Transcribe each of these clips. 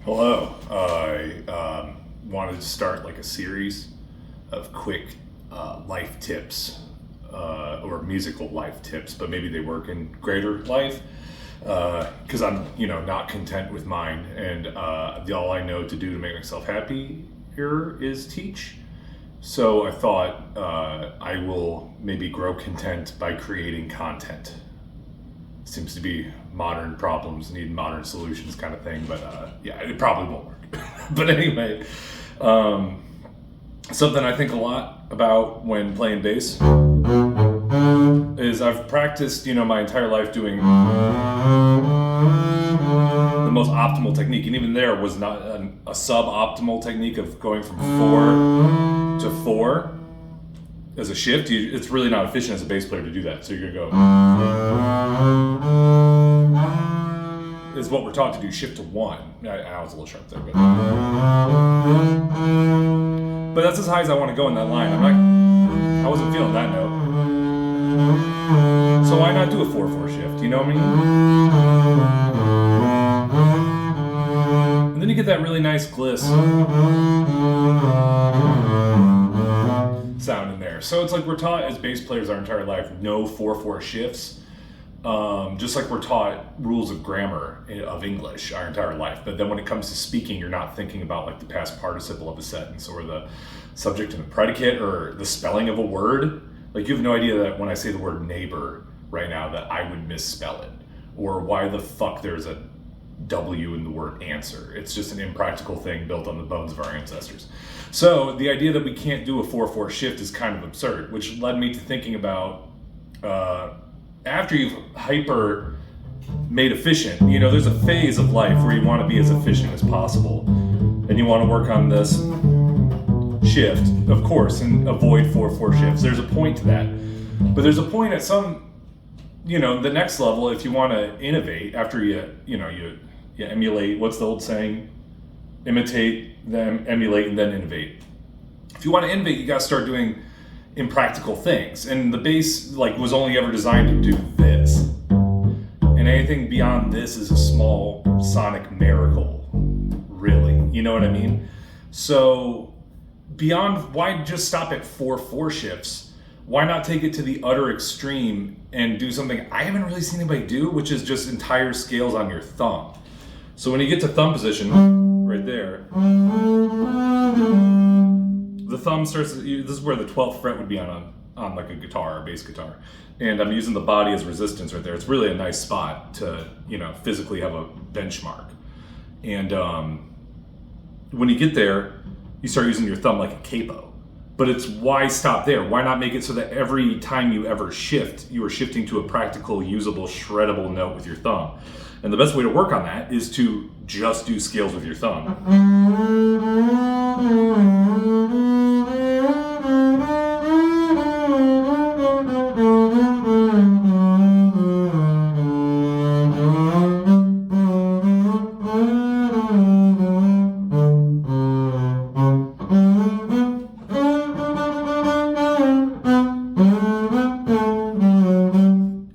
Hello. I wanted to start like a series of quick life tips or musical life tips, but maybe they work in greater life because I'm, not content with mine, and all I know to do to make myself happy here is teach. So I thought I will maybe grow content by creating content. Seems to be modern problems need modern solutions kind of thing, but yeah, it probably won't work. But anyway, something I think a lot about when playing bass is I've practiced, my entire life doing the most optimal technique, and even there was not a suboptimal technique of going from 4 to 4 as a shift. It's really not efficient as a bass player to do that. So you're gonna go is what we're taught to do. Shift to 1. I was a little sharp there, but that's as high as I want to go in that line. I wasn't feeling that note. So why not do a 4/4 shift? You know what I mean? And then you get that really nice gliss sound in there. So it's like we're taught as bass players our entire life, no 4/4 shifts. Just like we're taught rules of grammar of English our entire life. But then when it comes to speaking, you're not thinking about like the past participle of a sentence or the subject and the predicate or the spelling of a word. Like you have no idea that when I say the word neighbor right now that I would misspell it, or why the fuck there's a W in the word answer. It's just an impractical thing built on the bones of our ancestors. So the idea that we can't do a 4/4 shift is kind of absurd, which led me to thinking about after you've hyper made efficient, there's a phase of life where you want to be as efficient as possible, and you want to work on this shift, of course, and avoid 4/4 shifts. There's a point to that, but there's a point at some, the next level. If you want to innovate after you emulate. What's the old saying? Imitate, then emulate, and then innovate. If you want to innovate, you got to start doing impractical things, and the bass was only ever designed to do this, and anything beyond this is a small sonic miracle, really. You know what I mean? So beyond, why just stop at 4/4 shifts? Why not take it to the utter extreme and do something I haven't really seen anybody do, which is just entire scales on your thumb. So when you get to thumb position right there, the thumb starts, this is where the 12th fret would be on like a guitar, a bass guitar. And I'm using the body as resistance right there. It's really a nice spot to, physically have a benchmark. And when you get there, you start using your thumb like a capo. But it's why stop there? Why not make it so that every time you ever shift, you are shifting to a practical, usable, shreddable note with your thumb? And the best way to work on that is to just do scales with your thumb.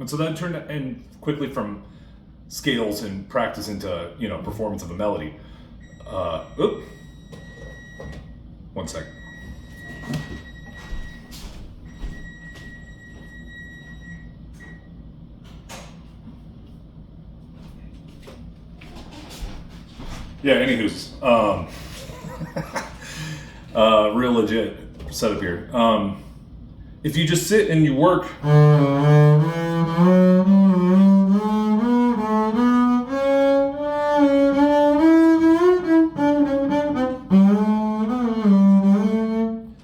So that turned and quickly from scales and practice into performance of a melody. One sec. Yeah. Anywho's real legit setup here. If you just sit and you work.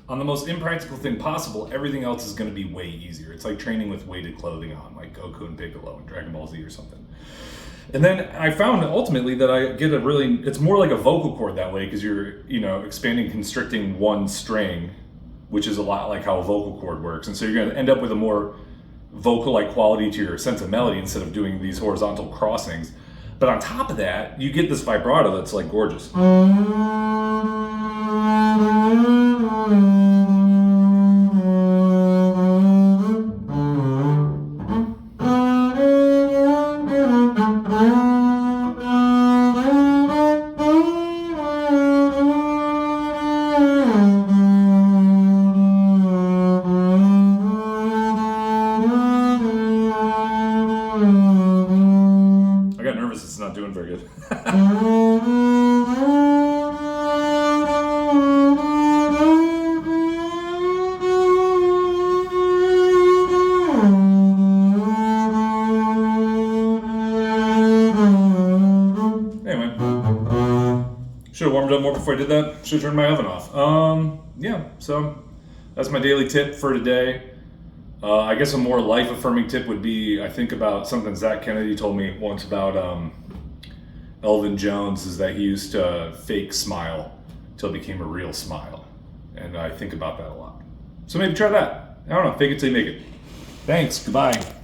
On the most impractical thing possible, everything else is going to be way easier. It's like training with weighted clothing on, like Goku and Piccolo in Dragon Ball Z or something. And then I found ultimately that I get it's more like a vocal cord that way, because you're, expanding, constricting one string, which is a lot like how a vocal cord works. And so you're going to end up with a more vocal-like quality to your sense of melody instead of doing these horizontal crossings. But on top of that, you get this vibrato that's like gorgeous. is not doing very good. Should have warmed up more before I did that. Should have turned my oven off. Yeah, so that's my daily tip for today. I guess a more life-affirming tip would be, I think about something Zach Kennedy told me once about Elvin Jones, is that he used to fake smile till it became a real smile. And I think about that a lot. So maybe try that. I don't know, fake it till you make it. Thanks, goodbye.